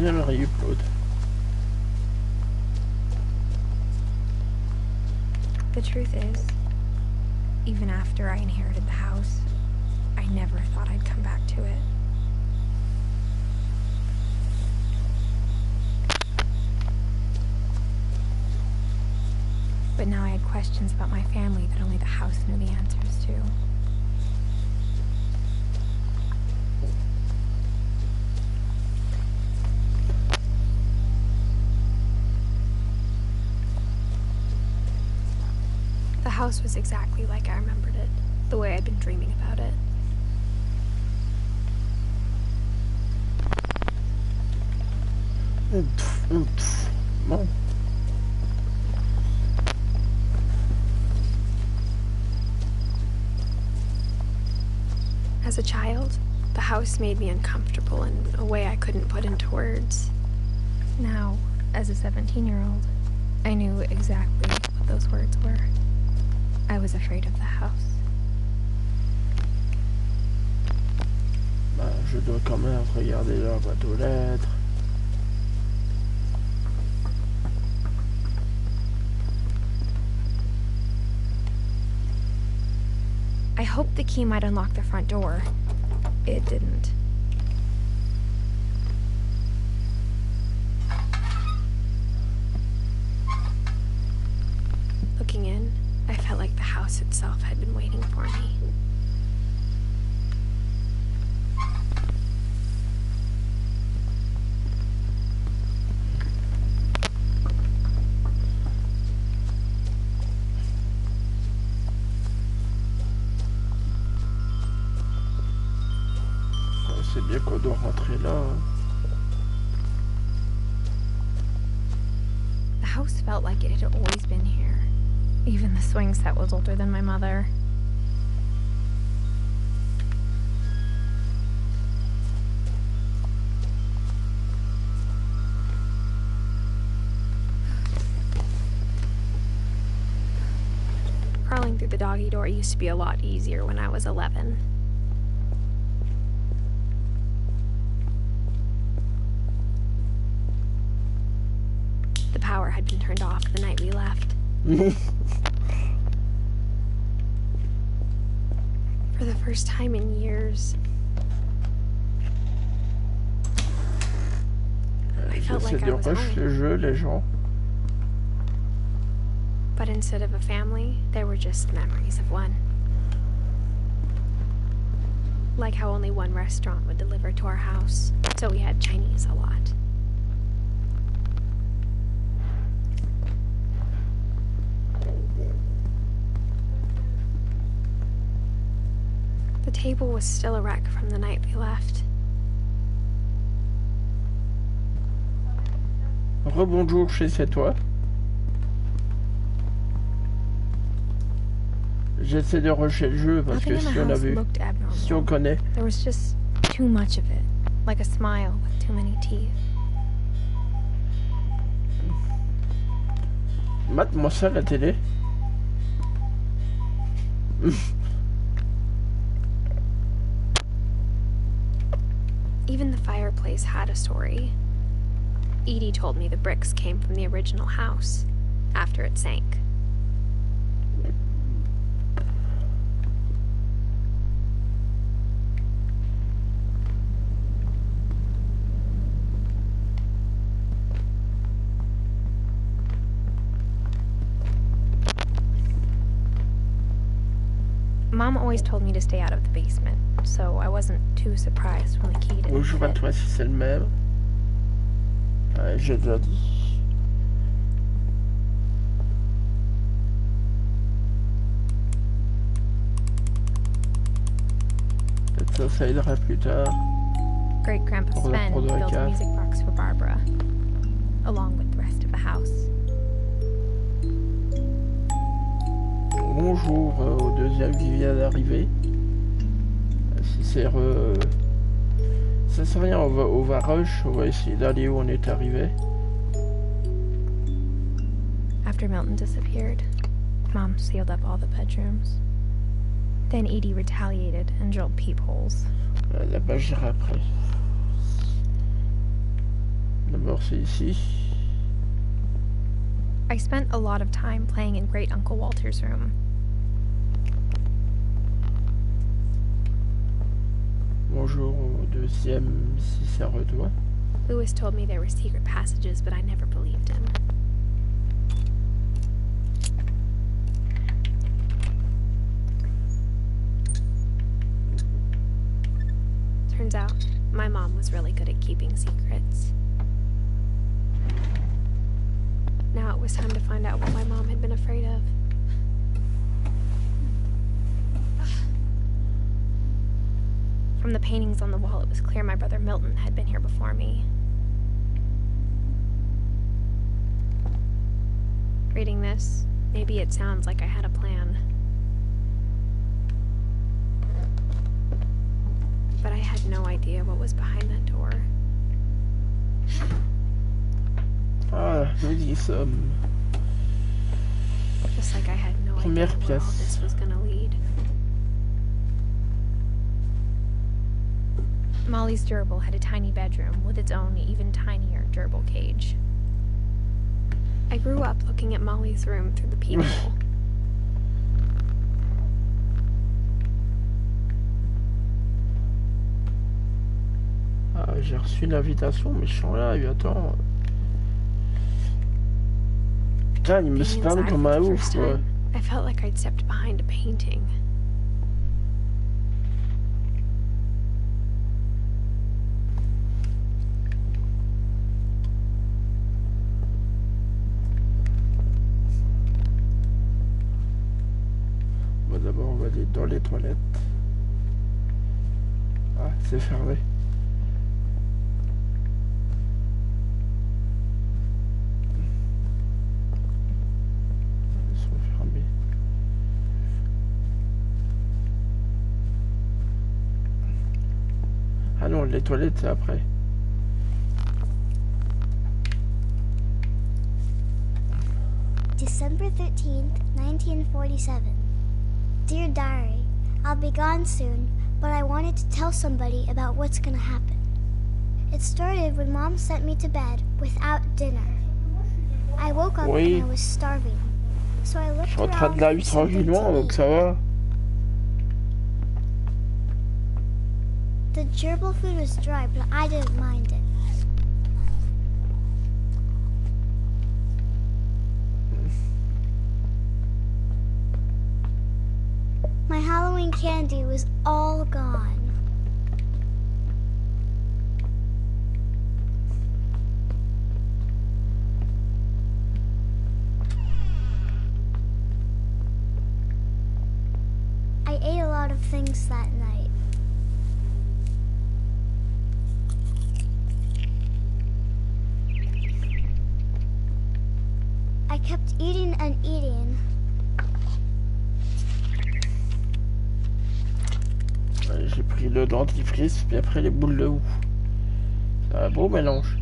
deuxième upload. The truth is, even after I inherited the house, I never thought I'd come back to it. But now I had questions about my family that only the house knew the answers to. The house was exactly like I remembered it, the way I'd been dreaming about it. Bon. As a child, the house made me uncomfortable in a way I couldn't put into words. Now, as a 17-year-old, I knew exactly what those words were. I was afraid of the house. Bah, je dois quand même regarder la boîte aux lettres. I hoped the key might unlock the front door. It didn't. Looking in, I felt like the house itself had been waiting for me. C'est bien qu'on doit rentrer là. The house felt like it had always been here. Even the swing set was older than my mother. Crawling through the doggy door used to be a lot easier when I was 11. The power had been turned off the night we left. For the first time in years, I felt like I was rush le jeu, les gens. But instead of a family, there were just memories of one. Like how only one restaurant would deliver to our house, so we had Chinese a lot. The table was still a wreck from the night we left. Rebonjour, c'est toi. J'essaie de rusher le jeu parce que si on a vu, si on connaît. There was just too much of it, like a smile with too many teeth. Mate-moi ça la télé. Even the fireplace had a story. Edith told me the bricks came from the original house after it sank. Mom always told me to stay out of the basement, so I wasn't too surprised when the key didn't Bonjour à toi si c'est le même. J'ai déjà dit. Peut-être ça aidera plus tard. Great Grandpa Sven built a music box for Barbara, along with the rest of the house. Bonjour au deuxième qui vient d'arriver. Si c'est ça sert à rien, on va rush, on va essayer d'aller où on est arrivé. After Milton disappeared, Mom sealed up all the bedrooms. Then Edie retaliated and drilled peepholes. Là-bas, j'irai après. D'abord c'est ici. I spent a lot of time playing in Great Uncle Walter's room. Bonjour au deuxième mystère dois. Lewis told me there were secret passages, but I never believed him. Turns out, my mom was really good at keeping secrets. Now it was time to find out what my mom had been afraid of. From the paintings on the wall, it was clear my brother Milton had been here before me. Reading this, maybe it sounds like I had a plan. But I had no idea what was behind that door. Ah, nous y sommes. Just like I had no idea where all this was gonna lead. Molly's gerbil had a tiny bedroom with its own even tinier gerbil cage. I grew up looking at Molly's room through the peephole. Ah, j'ai reçu une invitation, mais je suis en live, attends. Putain, il me spam comme un ouf, quoi. I felt like I'd stepped behind a painting. Bon, d'abord, on va aller dans les toilettes. Ah, c'est fermé. Ah non, les toilettes, c'est après. December 13th, 1947. Dear Diary, I'll be gone soon, but I wanted to tell somebody about what's gonna happen. It started when Mom sent me to bed without dinner. I woke up and I was starving, so I looked around for something to eat. Ça va. The gerbil food was dry, but I didn't mind it. My Halloween candy was all gone. I ate a lot of things that night. I kept eating and eating. J'ai pris le dentifrice, puis après les boules de houx. C'est un beau mélange.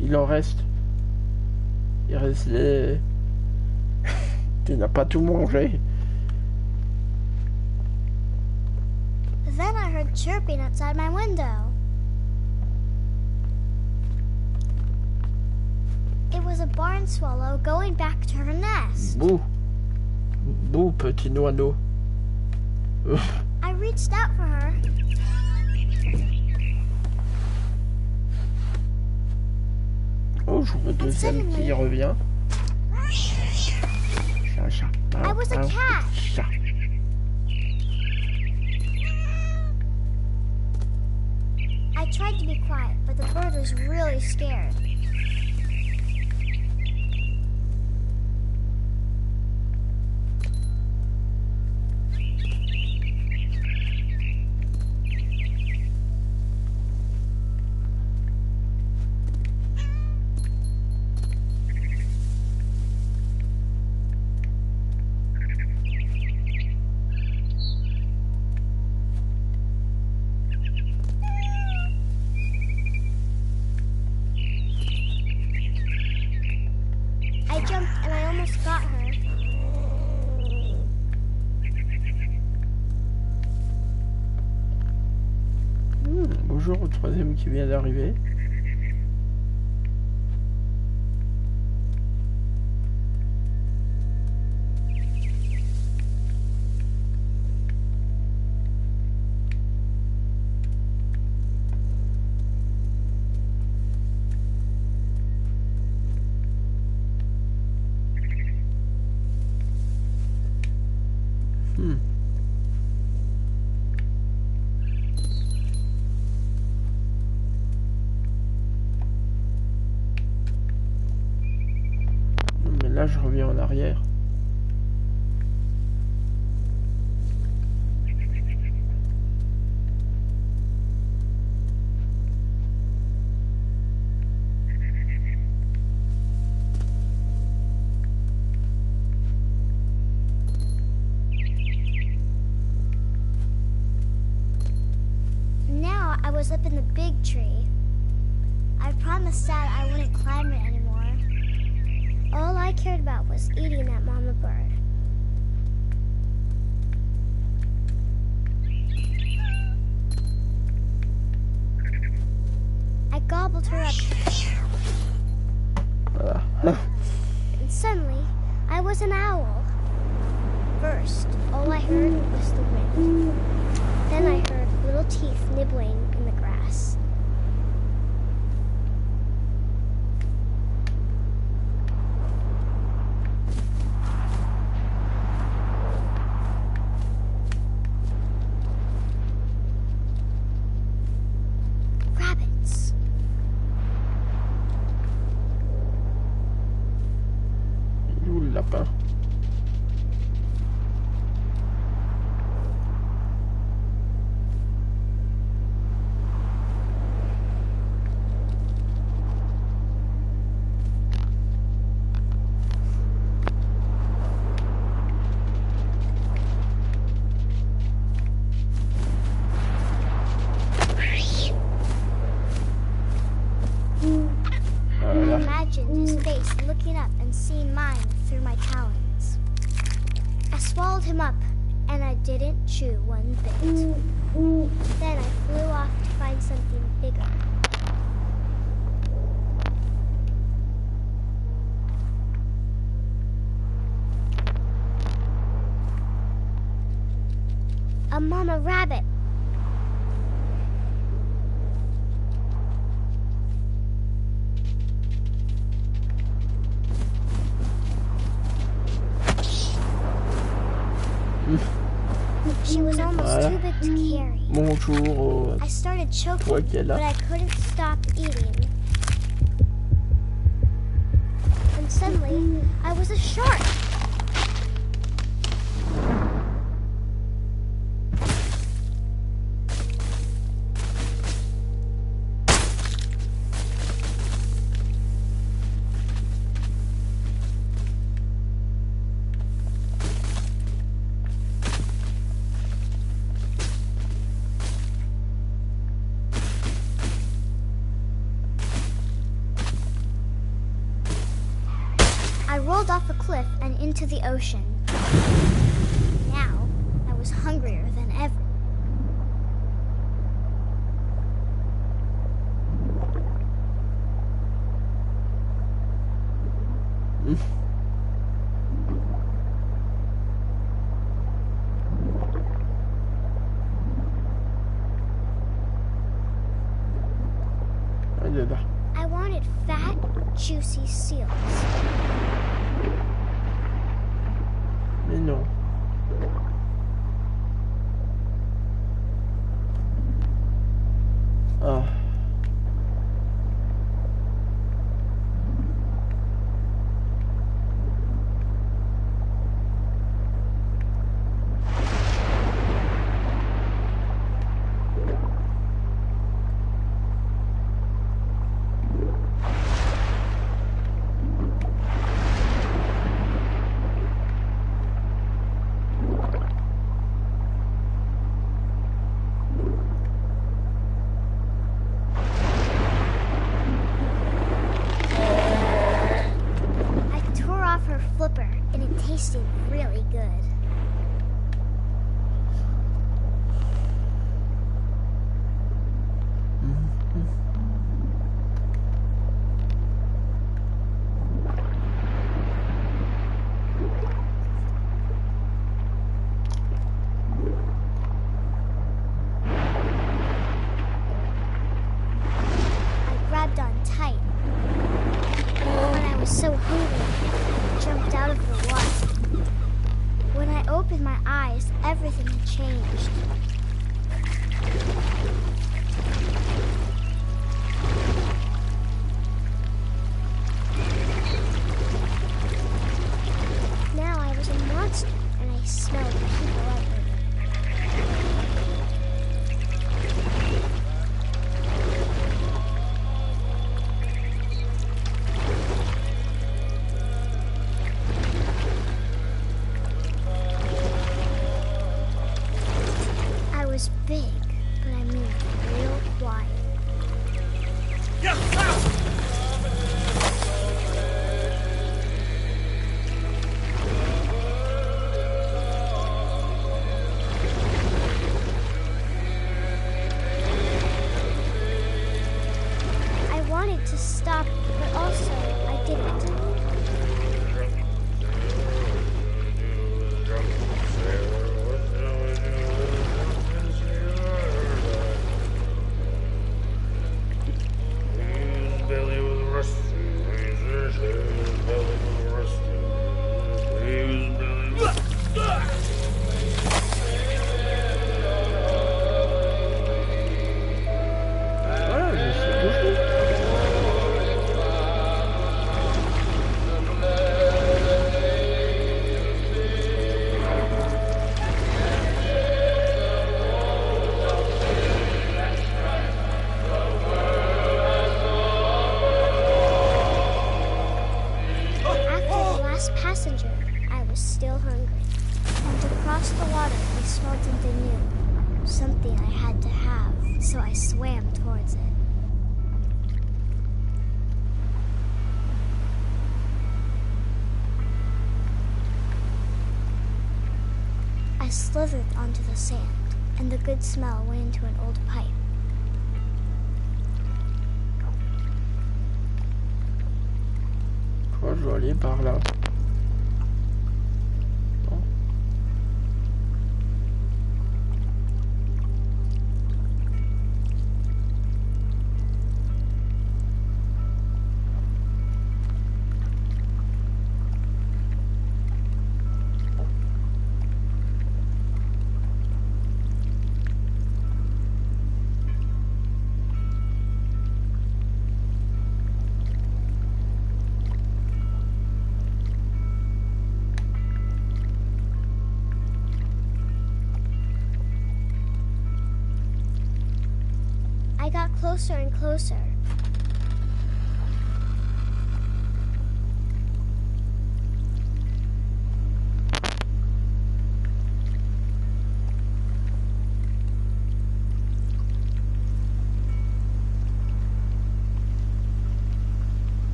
Il en reste. Il reste les... Tu n'as pas tout mangé. Then I heard chirping outside my window. It was a barn swallow going back to her nest. Bouh. Bouh, petit oiseau. I reached out for her. Oh, je vois le deuxième qui revient. Chat, chat. I was a cat. Chat. I tried to be quiet, but the bird was really scared. Bonjour au troisième qui vient d'arriver. Là, je reviens en arrière. Now I was up in the big tree. I promised Dad I wouldn't climb it anymore. All I cared about was eating that mama bird. I gobbled her up. And suddenly, I was an owl. First, all I heard was the wind. Then I heard little teeth nibbling in the grass. Rabbits. Il est où le lapin? I imagined his face looking up and seeing mine through my talons. I swallowed him up, and I didn't chew one bit. Then I flew off to find something bigger. A mama rabbit. She was almost too big to carry. Bonjour. I started choking, but I couldn't stop eating. And suddenly, I was a shark. I rolled off a cliff and into the ocean. Now, I was hungrier than ever. I wanted fat, juicy seals. Mais non. Ah. Flipper, and it tasted really good. I grabbed on tight. When I was so hungry, I jumped out of the water. When I opened my eyes, everything had changed. Passenger, I was still hungry. And across the water, I smelled something new. Something I had to have, so I swam towards it. I slithered onto the sand, and the good smell went into an old pipe. Je dois aller par là. Non. I got closer and closer.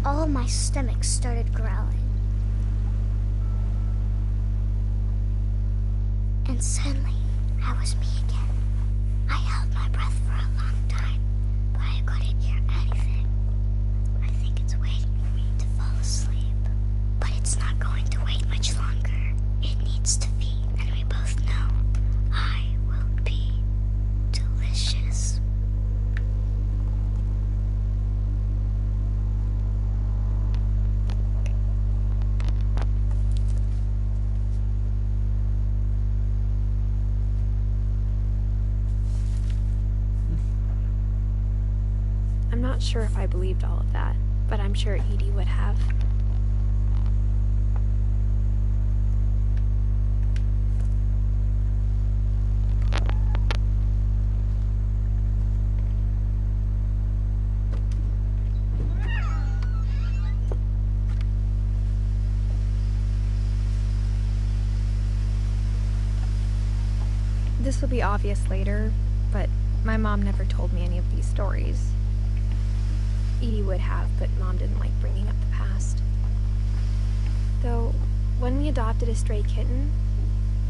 All my stomach started growling. And suddenly, I was me again. I held my breath for a long time, but I couldn't hear anything. I think it's waiting for me to fall asleep. But it's not going to wait much longer. It needs to feed, and we both know I will be delicious. I'm not sure if I believed all of that, but I'm sure Edie would have. This will be obvious later, but my mom never told me any of these stories. Edie would have, but Mom didn't like bringing up the past. Though, when we adopted a stray kitten,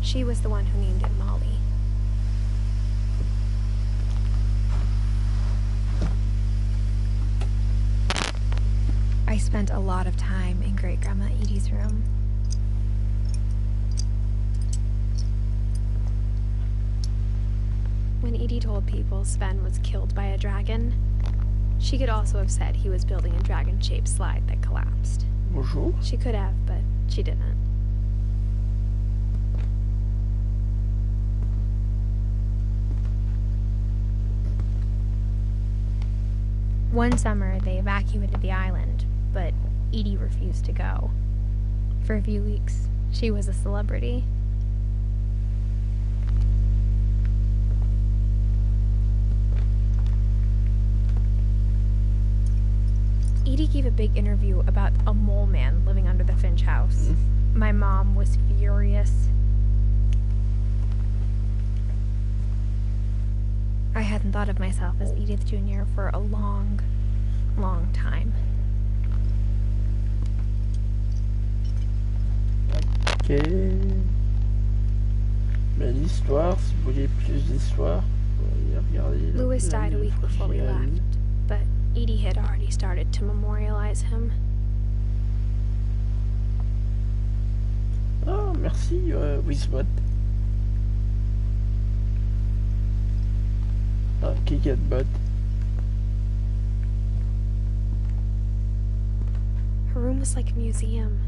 she was the one who named it Molly. I spent a lot of time in Great-Grandma Edie's room. When Edie told people Sven was killed by a dragon, she could also have said he was building a dragon-shaped slide that collapsed. Bonjour. She could have, but she didn't. One summer, they evacuated the island, but Edie refused to go. For a few weeks, she was a celebrity. Edie gave a big interview about a mole man living under the Finch house. My mom was furious. I hadn't thought of myself as Edith Jr. for a long, long time. Ok. Mais l'histoire, si vous voulez plus d'histoire, vous pouvez regarder. Louis died a week before we left, but Edie had already started to memorialize him. Ah, merci, Wisbot. Ah, Kiketbot. Her room was like a museum.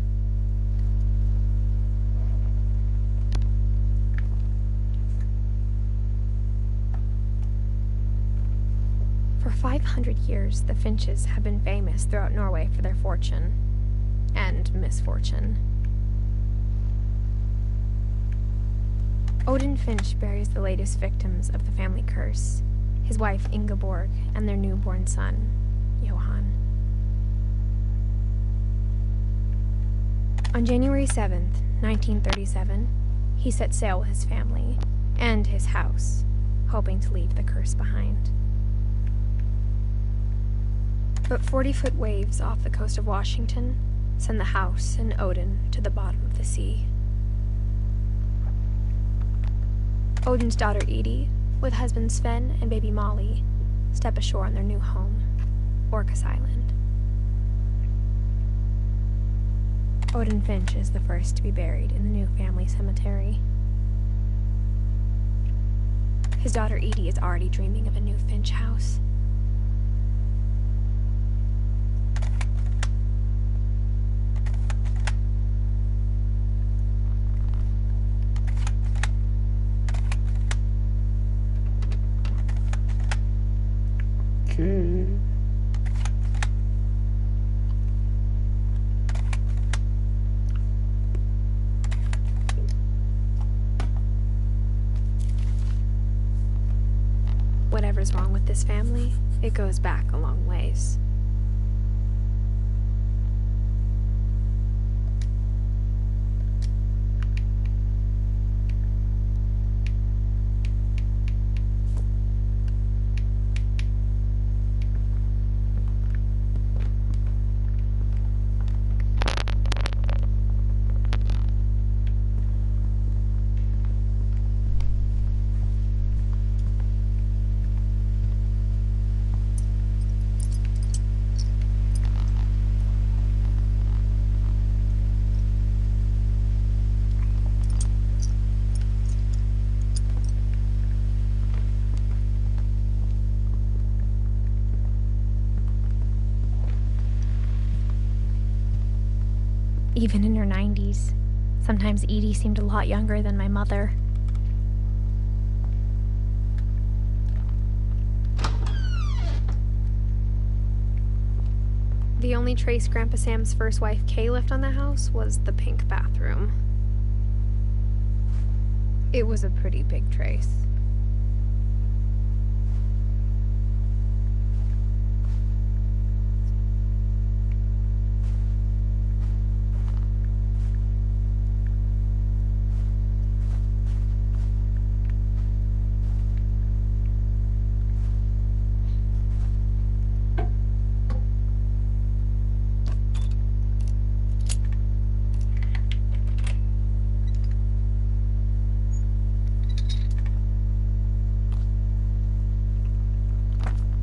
For 500 years, the Finches have been famous throughout Norway for their fortune and misfortune. Odin Finch buries the latest victims of the family curse, his wife Ingeborg and their newborn son, Johan. On January 7th, 1937, he set sail with his family and his house, hoping to leave the curse behind. But 40-foot waves off the coast of Washington send the house and Odin to the bottom of the sea. Odin's daughter Edith, with husband Sven and baby Molly, step ashore on their new home, Orcas Island. Odin Finch is the first to be buried in the new family cemetery. His daughter Edie is already dreaming of a new Finch house. Okay. Whatever's wrong with this family, it goes back a long ways. Even in her 90s, sometimes Edie seemed a lot younger than my mother. The only trace Grandpa Sam's first wife Kay left on the house was the pink bathroom. It was a pretty big trace.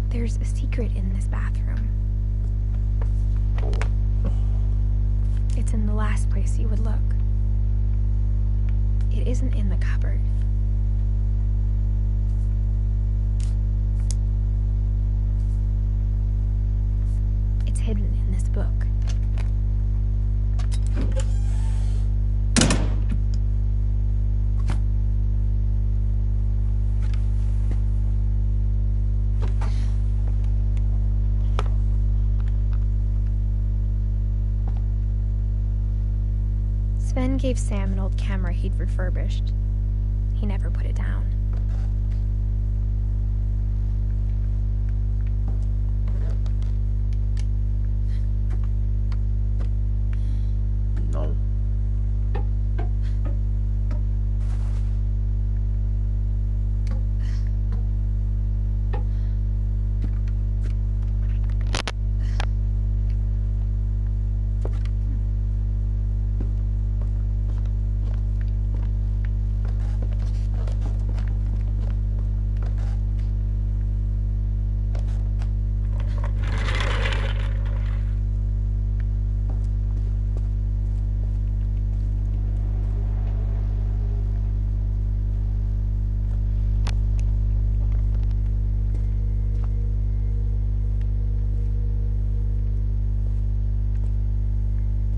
There's a secret in this bathroom. It's in the last place you would look. It isn't in the cupboard. It's hidden in this book. Sven gave Sam an old camera he'd refurbished. He never put it down. No.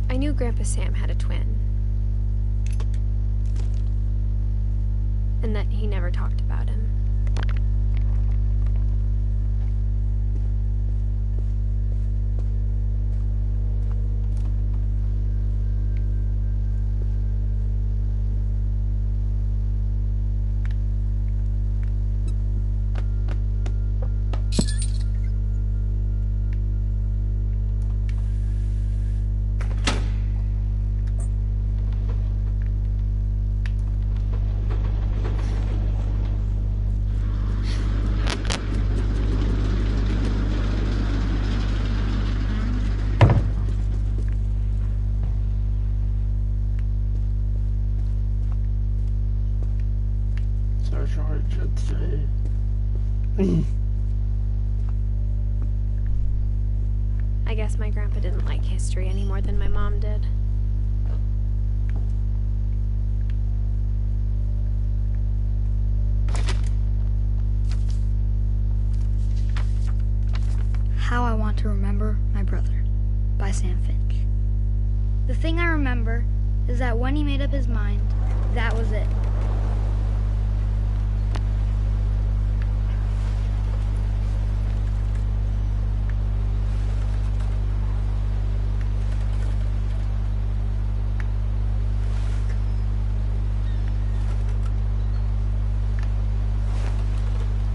I knew Grandpa Sam had a twin, and that he never talked about him. I guess my grandpa didn't like history any more than my mom did. How I Want to Remember My Brother by Sam Finch. The thing I remember is that when he made up his mind, that was it.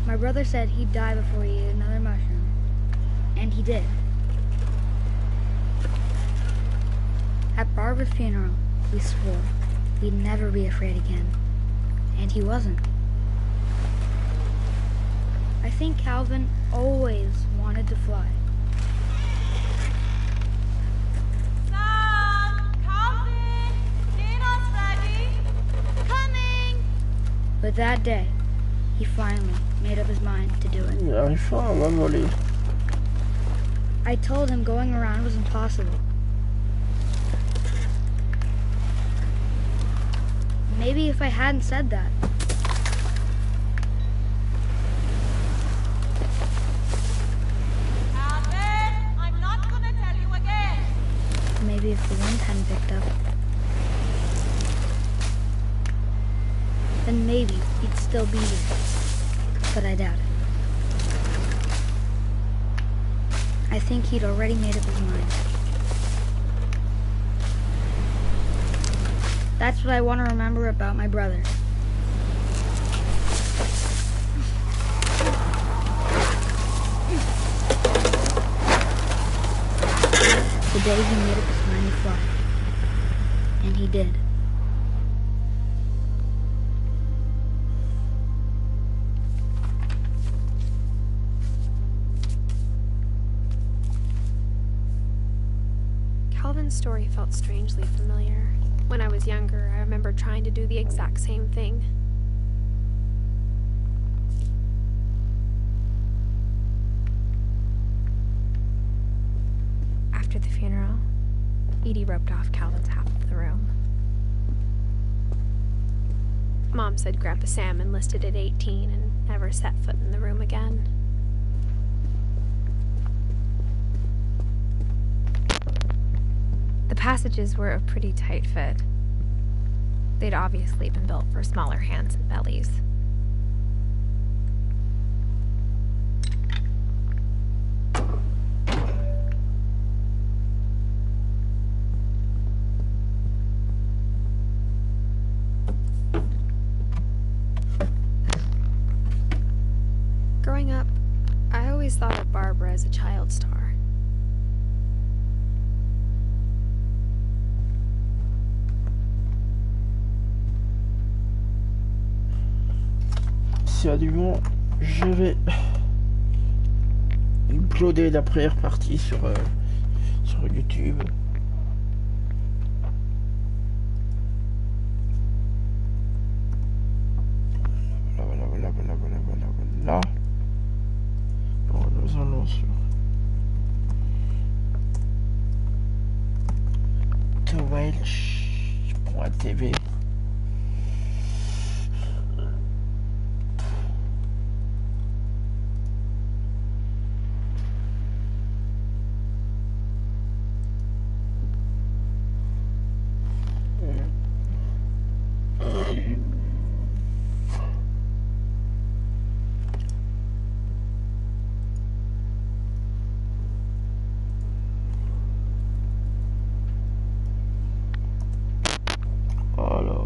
My brother said he'd die before he ate another mushroom. And he did. At Barbara's funeral, we swore we'd never be afraid again. And he wasn't. I think Calvin always wanted to fly. Mom! Calvin! Dinner's ready! Coming! But that day, he finally made up his mind to do it. Il arrive fort à m'envoler. I told him going around was impossible. Maybe if I hadn't said that. Calvin! I'm not gonna tell you again! Maybe if the wind hadn't picked up. Then maybe he'd still be here. But I doubt it. I think he'd already made up his mind. That's what I want to remember about my brother. The day he made up his mind to fly. And he did. Calvin's story felt strangely familiar. When I was younger, I remember trying to do the exact same thing. After the funeral, Edie roped off Calvin's half of the room. Mom said Grandpa Sam enlisted at 18 and never set foot in the room again. The passages were a pretty tight fit. They'd obviously been built for smaller hands and bellies. Growing up, I always thought of Barbara as a child star. S'il y a du vent, je vais uploader la première partie sur YouTube. Voilà. Bon, nous allons sur Twitch.tv. Voilà.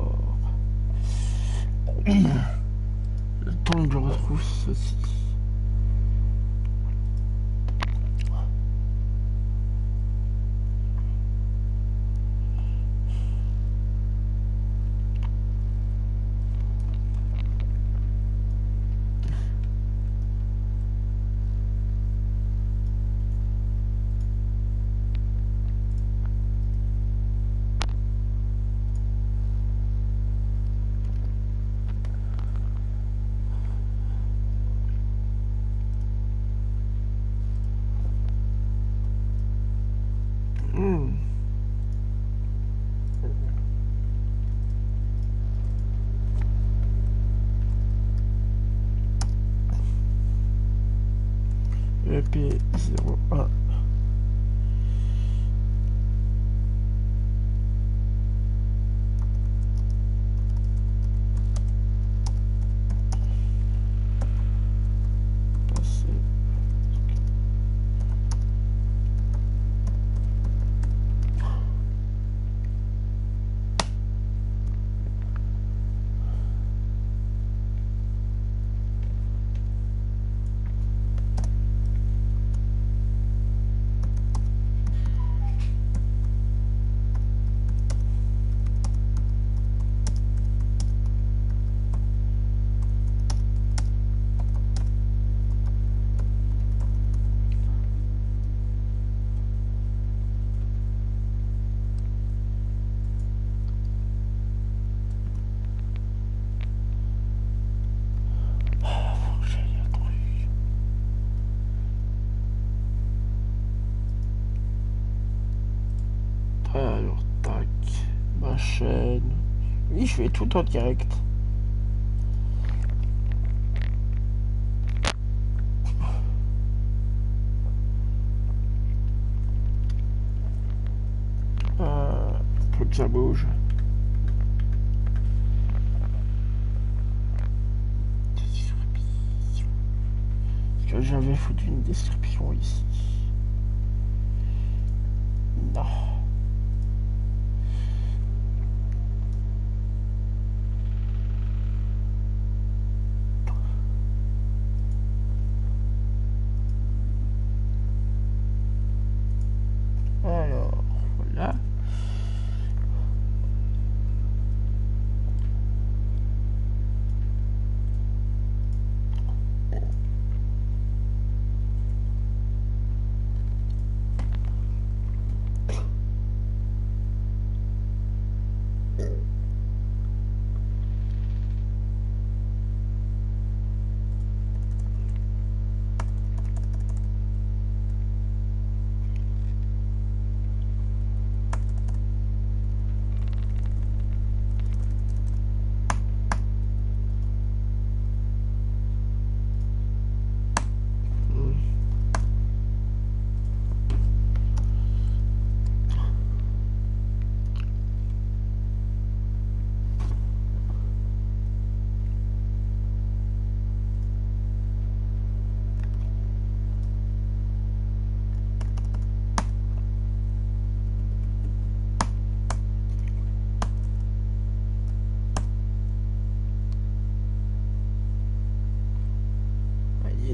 EP01. Alors, tac, ma chaîne. Oui, je fais tout en direct. Faut que ça bouge. Parce que j'avais foutu une description ici. Non. Alors, voilà.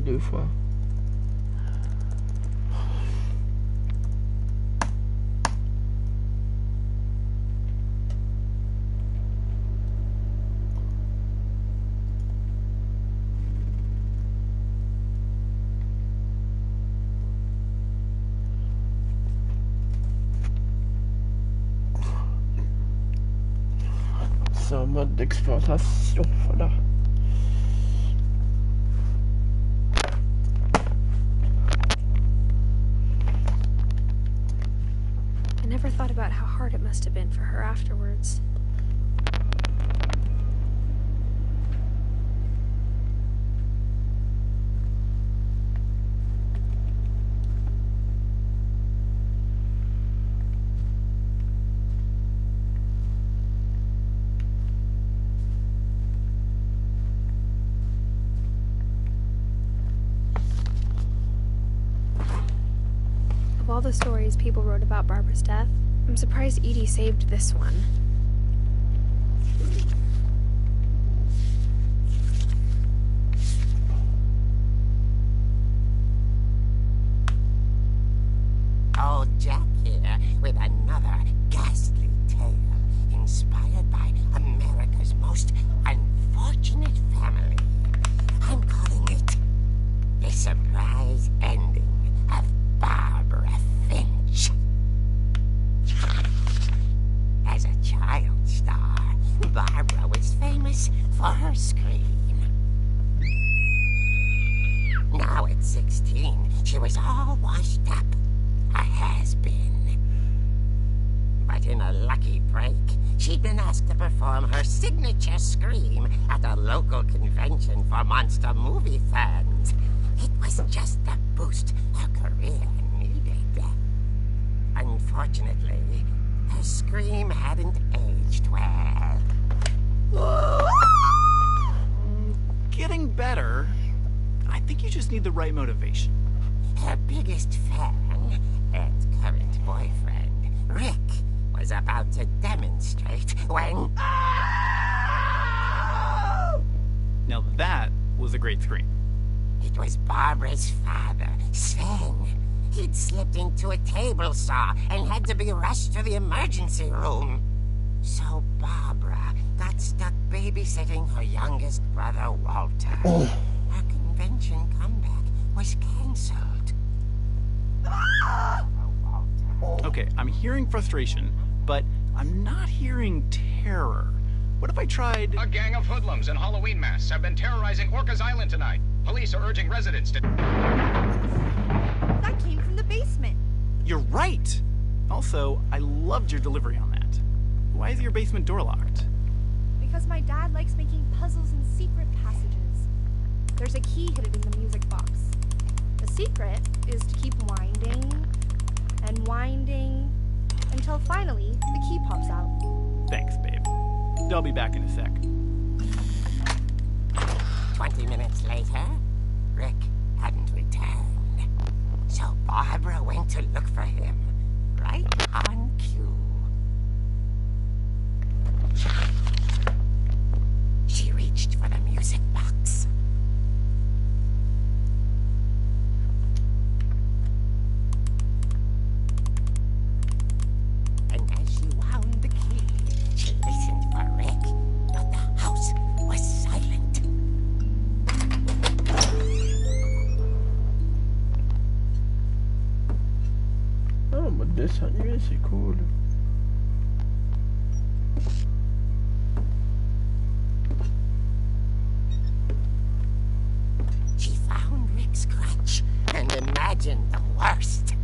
Deux fois. C'est un mode d'exploitation, voilà. I never thought about how hard it must have been for her afterwards. Of all the stories people wrote about Barbara's death, I'm surprised Edie saved this one. Old Jack here with another ghastly tale inspired by America's most unfortunate family. I'm calling it The Surprise Ending of Barbara Finch. As a child star, Barbara was famous for her scream. Now at 16, she was all washed up, a has-been. But in a lucky break, she'd been asked to perform her signature scream at a local convention for monster movie fans. It was just the boost the right motivation. Her biggest fan and current boyfriend, Rick, was about to demonstrate when... Now that was a great scream. It was Barbara's father, Sven. He'd slipped into a table saw and had to be rushed to the emergency room. So Barbara got stuck babysitting her youngest brother, Walter. Her convention comeback was cancelled. Okay, I'm hearing frustration, but I'm not hearing terror. What if I tried... A gang of hoodlums in Halloween masks have been terrorizing Orcas Island tonight. Police are urging residents to... That came from the basement. You're right! Also, I loved your delivery on that. Why is your basement door locked? Because my dad likes making puzzles and secret passages. There's a key hidden in the music box. The secret is to keep winding and winding until finally the key pops out. Thanks, babe. I'll be back in a sec. 20 minutes later, Rick hadn't returned. So Barbara went to look for him, right on cue. She reached for the music box. And as she wound the key, she listened for Rick, but the house was silent. Oh, mode dessin animé, c'est cool. She found Rick's crutch and imagined the worst.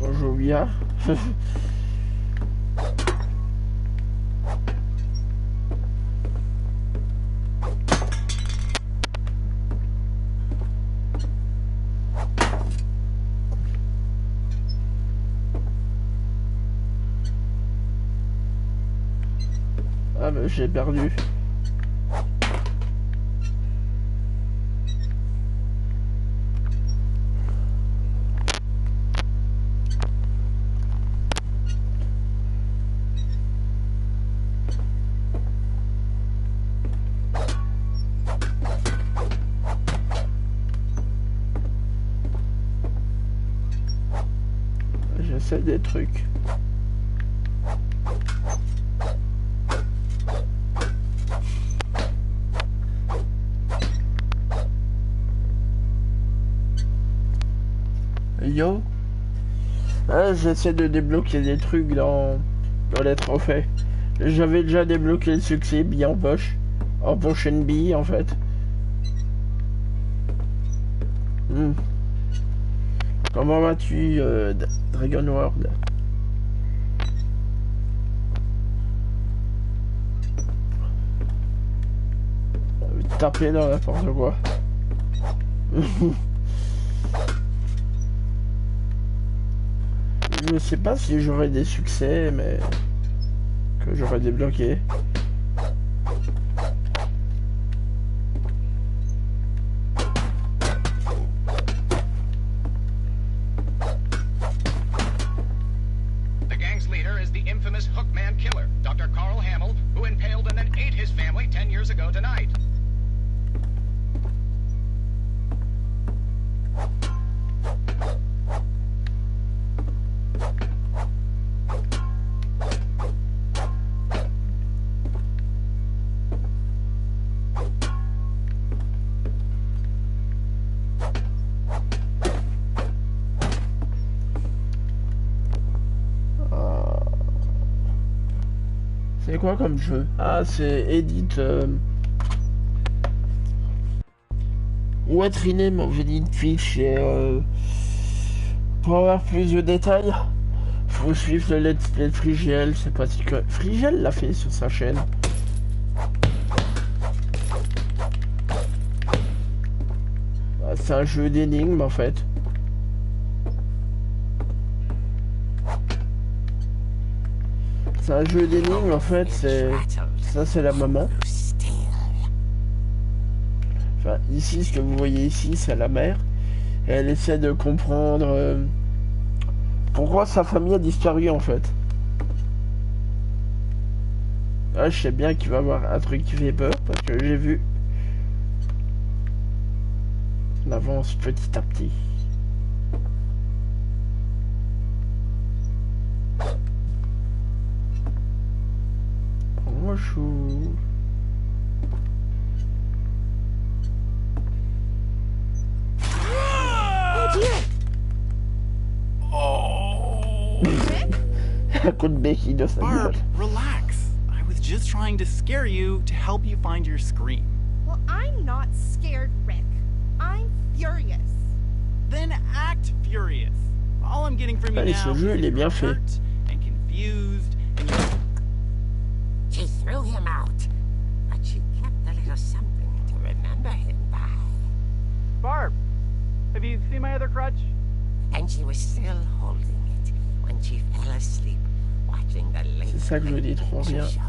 On joue bien. Ah mais j'ai perdu. J'essaie des trucs. Yo, ah, j'essaie de débloquer des trucs dans les trophées. J'avais déjà débloqué le succès, bille en poche and bille en fait. Comment vas-tu, Dragon World? Taper dans n'importe quoi. Je sais pas si j'aurai des succès, mais que j'aurai débloqué. The gang's leader is the infamous Hookman killer, Dr. Carl Hamill, who impaled and then ate his family 10 years ago tonight. C'est quoi comme jeu? Ah, c'est Edith. What rename of Edith Finch et pour avoir plus de détails, faut suivre le let's play de Frigel. C'est pas si que Frigel l'a fait sur sa chaîne. Ah, c'est un jeu d'énigmes en fait. C'est un jeu d'énigmes en fait, ça c'est la maman. Enfin ici ce que vous voyez ici c'est la mère. Et elle essaie de comprendre pourquoi sa famille a disparu en fait. Là je sais bien qu'il va y avoir un truc qui fait peur parce que j'ai vu. On avance petit à petit. Bonjour. Oh! Un coup de béquille de sa Barb, gueule. relax. I was just trying to scare you to help you find your scream. Well, I'm not scared, Rick. I'm furious. Then act furious. All I'm getting from you Allez, now ce jeu, is il est bien that fait. you're hurt and confused and you... She threw him out, but she kept a little something to remember him by. Barb, have you seen my other crutch? And she was still holding it when she fell asleep, watching the late C'est ça que je dis trop bien. show.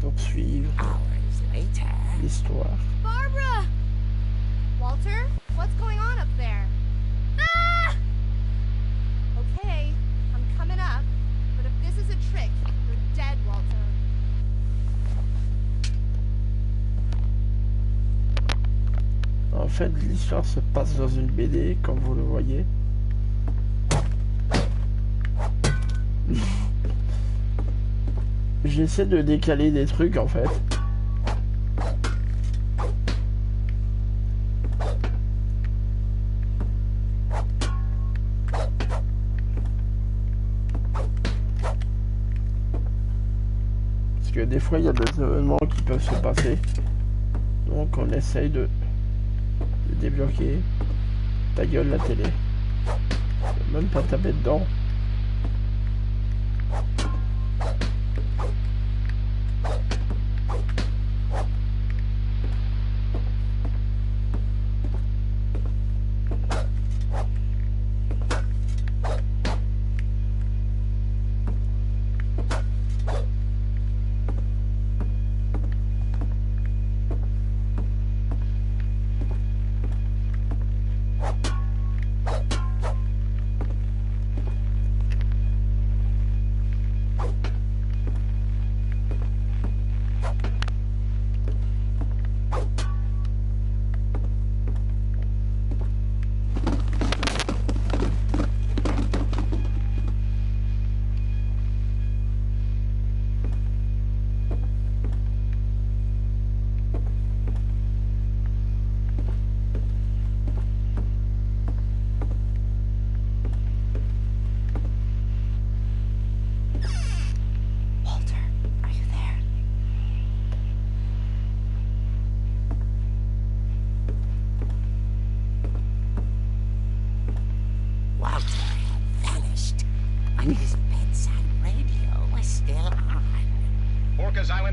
Poursuivre Hours later, l'histoire. Barbara! Walter, what's going on up there? Ah! Okay, I'm coming up, but if this is a trick, you're dead, Walter. En fait, l'histoire se passe dans une BD, comme vous le voyez. J'essaie de décaler des trucs en fait. Parce que des fois il y a des événements qui peuvent se passer. Donc on essaye de débloquer. Ta gueule la télé. Je peux même pas taper dedans.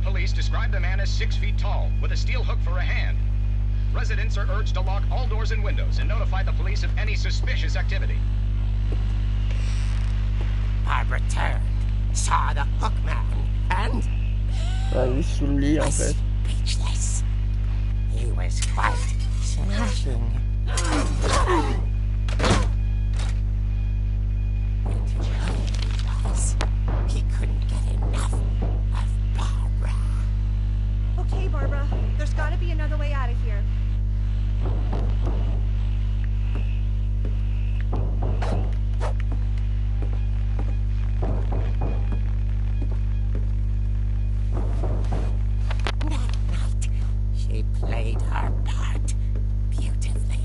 Police describe the man as 6 feet tall, with a steel hook for a hand. Residents are urged to lock all doors and windows and notify the police of any suspicious activity. Barbara turned, saw the hook man, and Il est sous le lit en fait. speechless. He was quite smashing. And who he was, he couldn't get enough of Barbara. Okay, Barbara, there's gotta be another way out of here. That night, she played her part beautifully.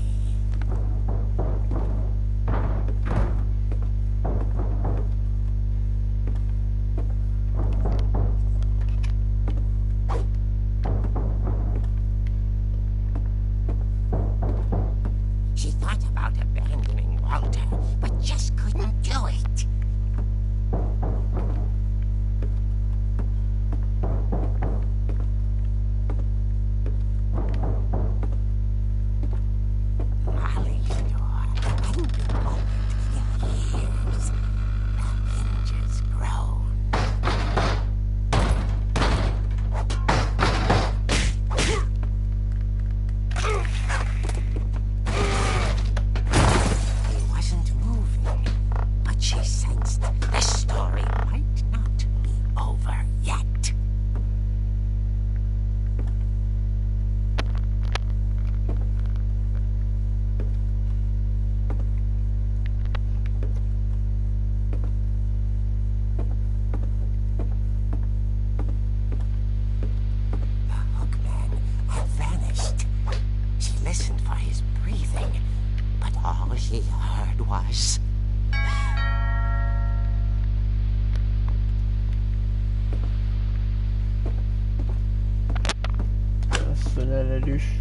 sonner à la luche.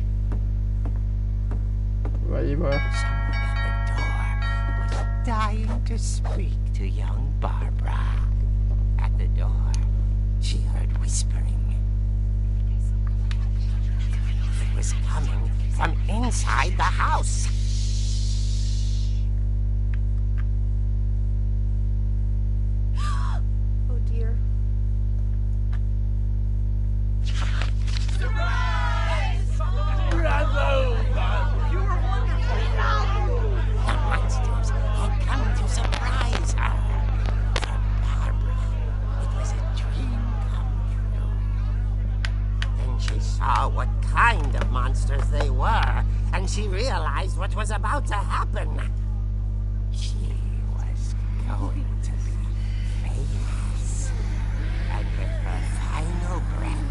On va aller voir. Someone at the door was dying to speak to young Barbara. At the door, she heard whispering. It was coming from inside the house. Oh dear. The monsters had come to surprise her. For Barbara, it was a dream come true. Then she saw what kind of monsters they were, and she realized what was about to happen. She was going to be famous. And with her final breath,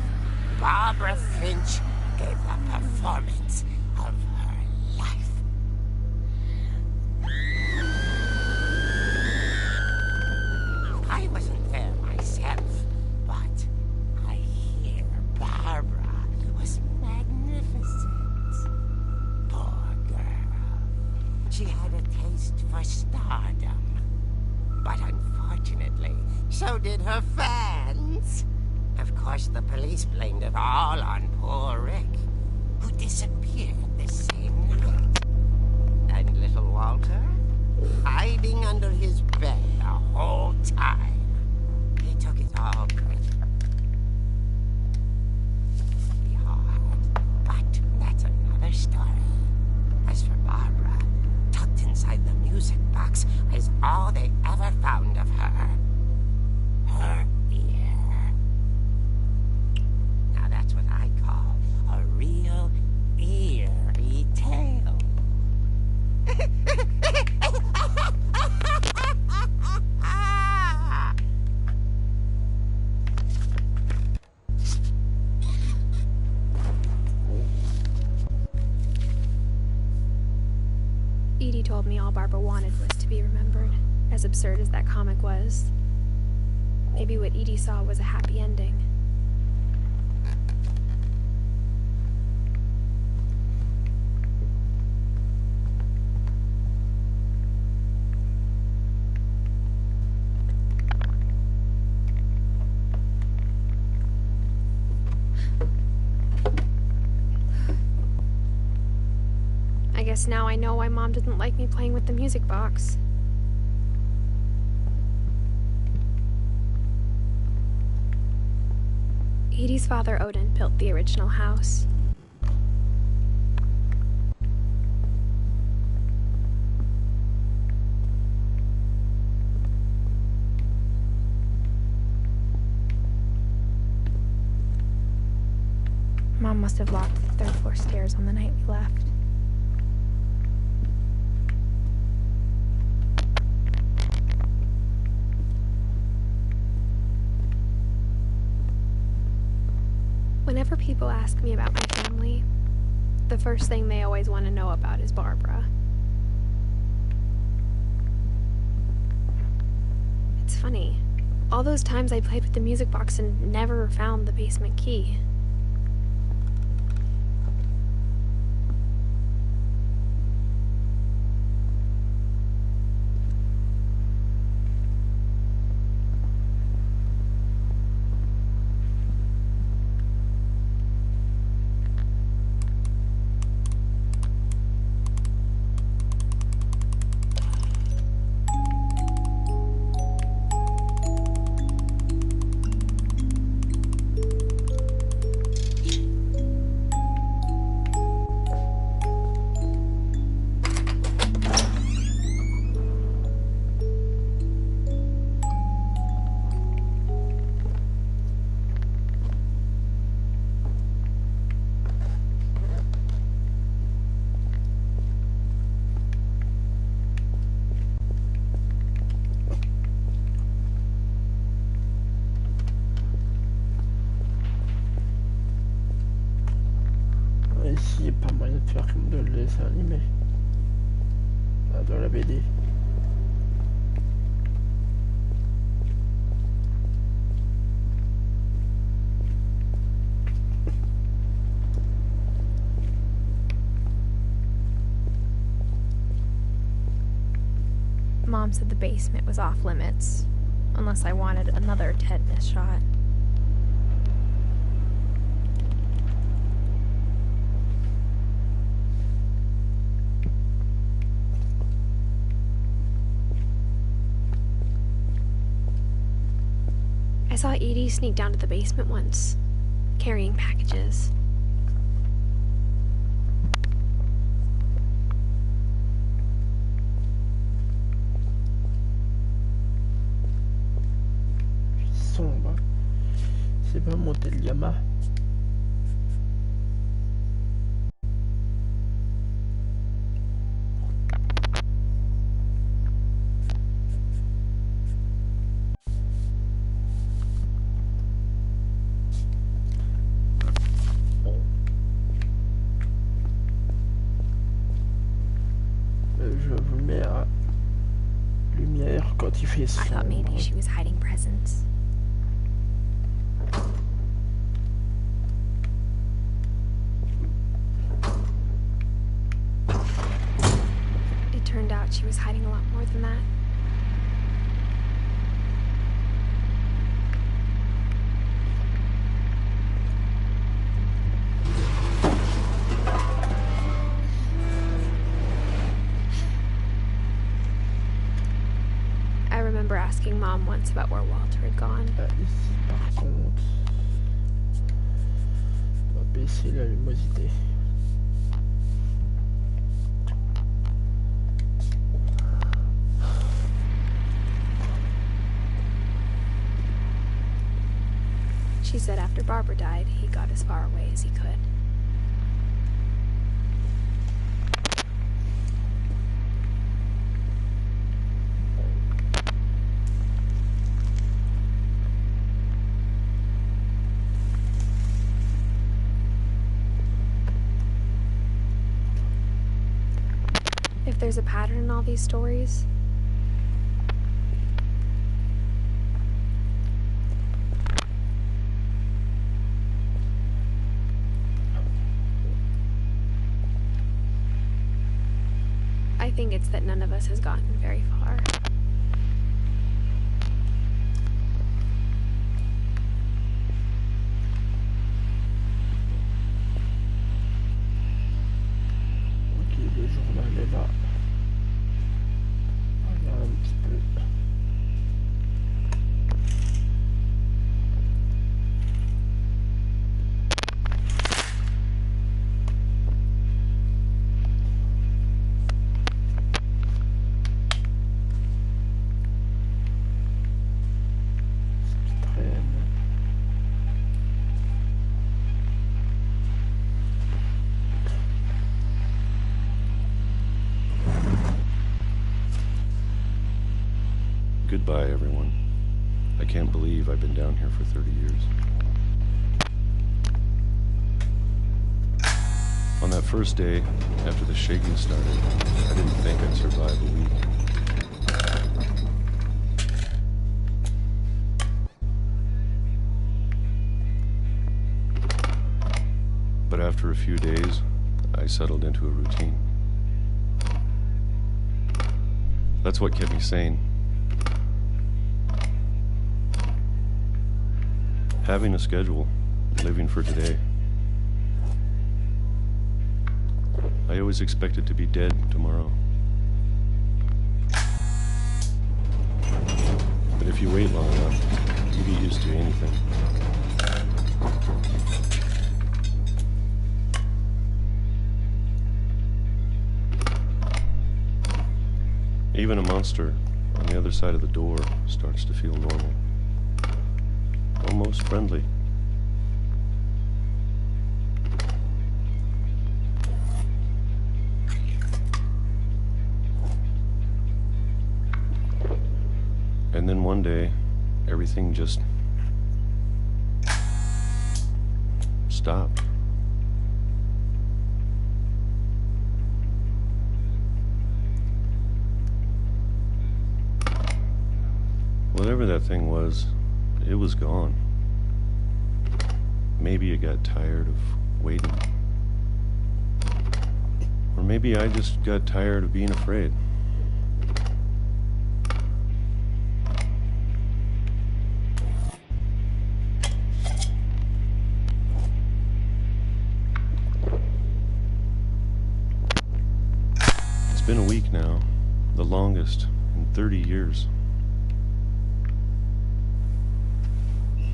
Barbara Finch gave the performance of her life. I wasn't there myself, but I hear Barbara was magnificent. Poor girl. She had a taste for stardom. But unfortunately, so did her fans. Of course, the police blamed it all on poor Rick, who disappeared the same night. And little Walter, hiding under his bed the whole time. He took it all pretty hard, but that's another story. As for Barbara, tucked inside the music box is all they ever found of her. Her ear. Now that's what I call a real eerie tale. Edie told me all Barbara wanted was to be remembered, as absurd as that comic was. Maybe what Edie saw was a happy ending. I guess now I know why Mom didn't like me playing with the music box. Edie's father, Odin, built the original house. Mom must have locked the third floor stairs on the night we left. Whenever people ask me about my family, the first thing they always want to know about is Barbara. It's funny. All those times I played with the music box and never found the basement key. Ici, il n'y a pas moyen de faire comme dans le dessin animé. Ah, dans la BD. Mom said the basement was off limits, unless I wanted another tetanus shot. I saw Edie sneak down to the basement once, carrying packages. Sombre. C'est pas monter le gamma. Je vous mets à lumière quand il fait I thought sombre. maybe she was hiding presents. It turned out she was hiding a lot more than that. I remember asking Mom once about where Walter had gone. Ici par contre, on va baisser la luminosité. She said after Barbara died, he got as far away as he could. If there's a pattern in all these stories, I think it's that none of us has gotten very far. Ok, le journal est là. On regarde un petit peu. Ce qui traîne. Goodbye, everyone. I can't believe I've been down here for 30 years. On that first day, after the shaking started, I didn't think I'd survive a week. But after a few days, I settled into a routine. That's what kept me sane. Having a schedule, living for today. I always expected to be dead tomorrow. But if you wait long enough, you get used to anything. Even a monster on the other side of the door starts to feel normal. Almost friendly. And then one day, everything just stopped. Whatever that thing was, it was gone. Maybe it got tired of waiting. Or maybe I just got tired of being afraid. been a week now, the longest in 30 years.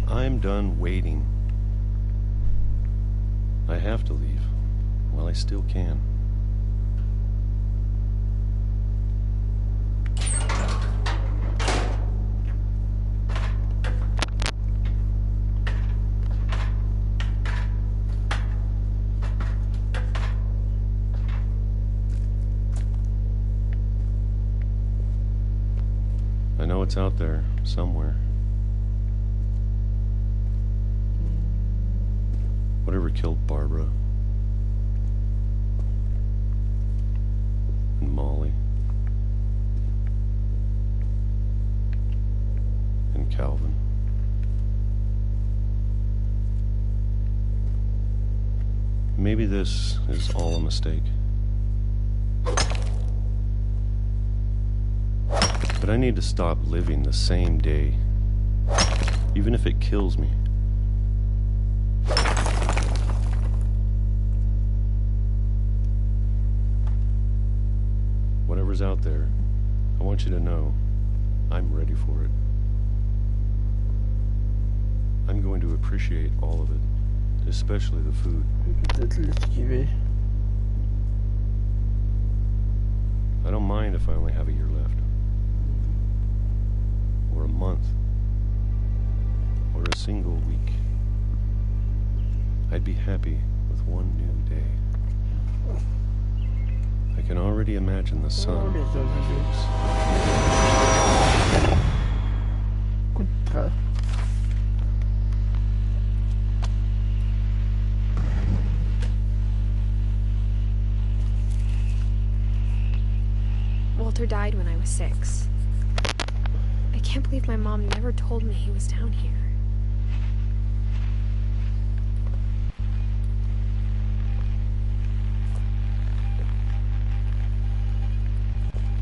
I'm done waiting. I have to leave while I still can. I know it's out there somewhere. Whatever killed Barbara and Molly and Calvin. Maybe this is all a mistake. But I need to stop living the same day, even if it kills me. Whatever's out there, I want you to know I'm ready for it. I'm going to appreciate all of it, especially the food. Peut-être l'esquiver. I don't mind if I only have a year left. Or a month. Or a single week. I'd be happy with one new day. I can already imagine the sun. Coup de train. Walter died when I was 6. I can't believe my mom never told me he was down here.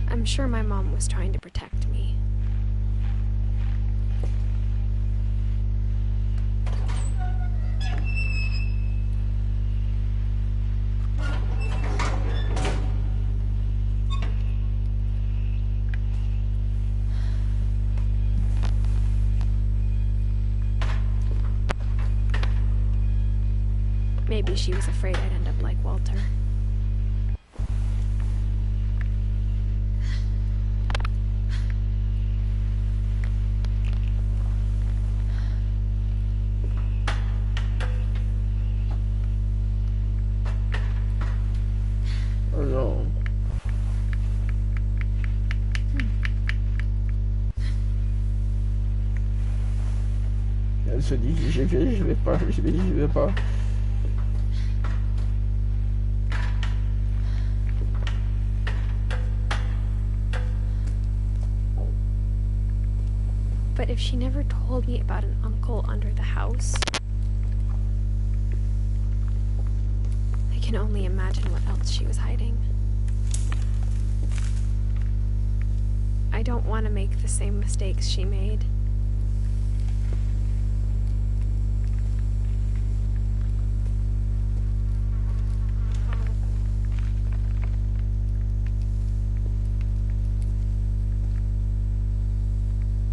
I'm sure my mom was trying to protect me. Maybe she was afraid I'd end up like Walter. Oh non. Elle se dit j'y vais, je vais pas, j'y vais pas. But if she never told me about an uncle under the house, I can only imagine what else she was hiding. I don't want to make the same mistakes she made.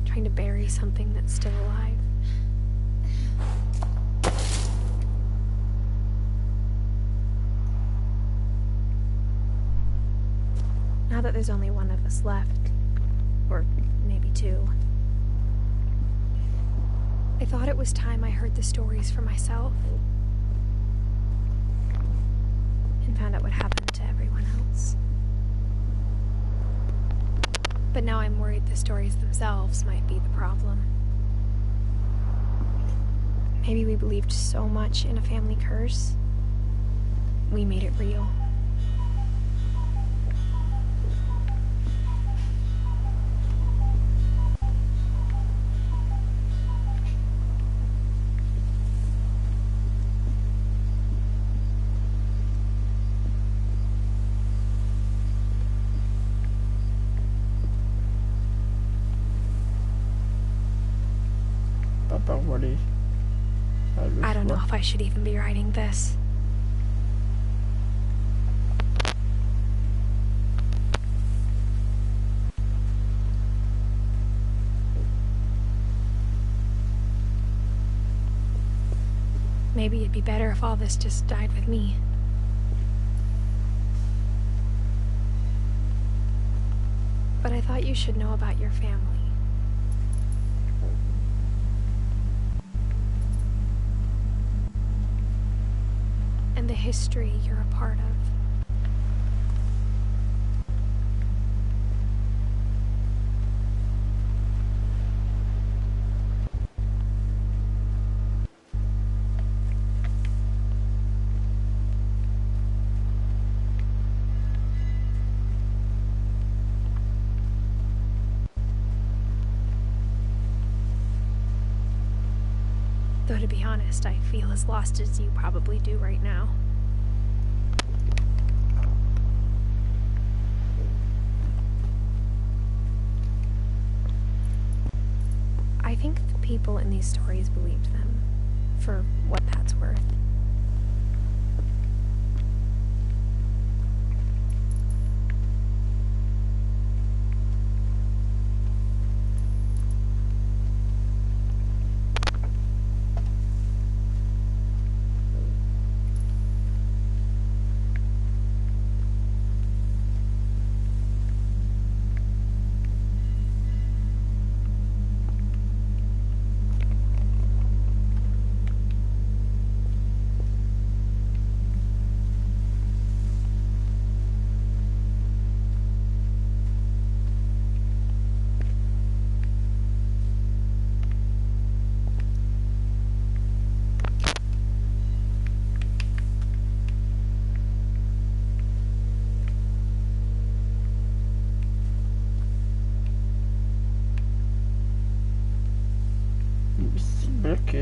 Trying to bury something that's still alive. Now that there's only one of us left, or maybe two, I thought it was time I heard the stories for myself and found out what happened to everyone else. But now I'm worried the stories themselves might be the problem. Maybe we believed so much in a family curse, we made it real. I don't know if I should even be writing this. Maybe it'd be better if all this just died with me. But I thought you should know about your family. And the history you're a part of. Though to be honest, I feel as lost as you probably do right now. I think the people in these stories believed them, for what that's worth. Ok.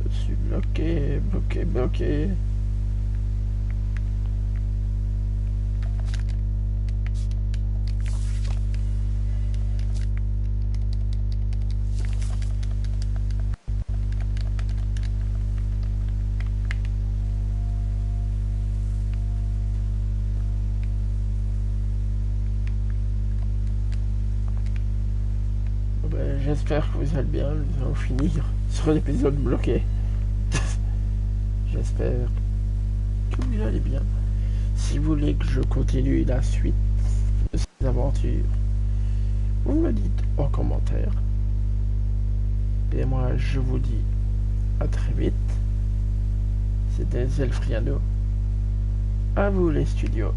Je suis bloqué. J'espère que vous allez bien, nous allons finir sur l'épisode bloqué. J'espère que vous allez bien. Si vous voulez que je continue la suite de ces aventures, vous me dites en commentaire. Et moi je vous dis à très vite. C'était Zelfriano. À vous les studios.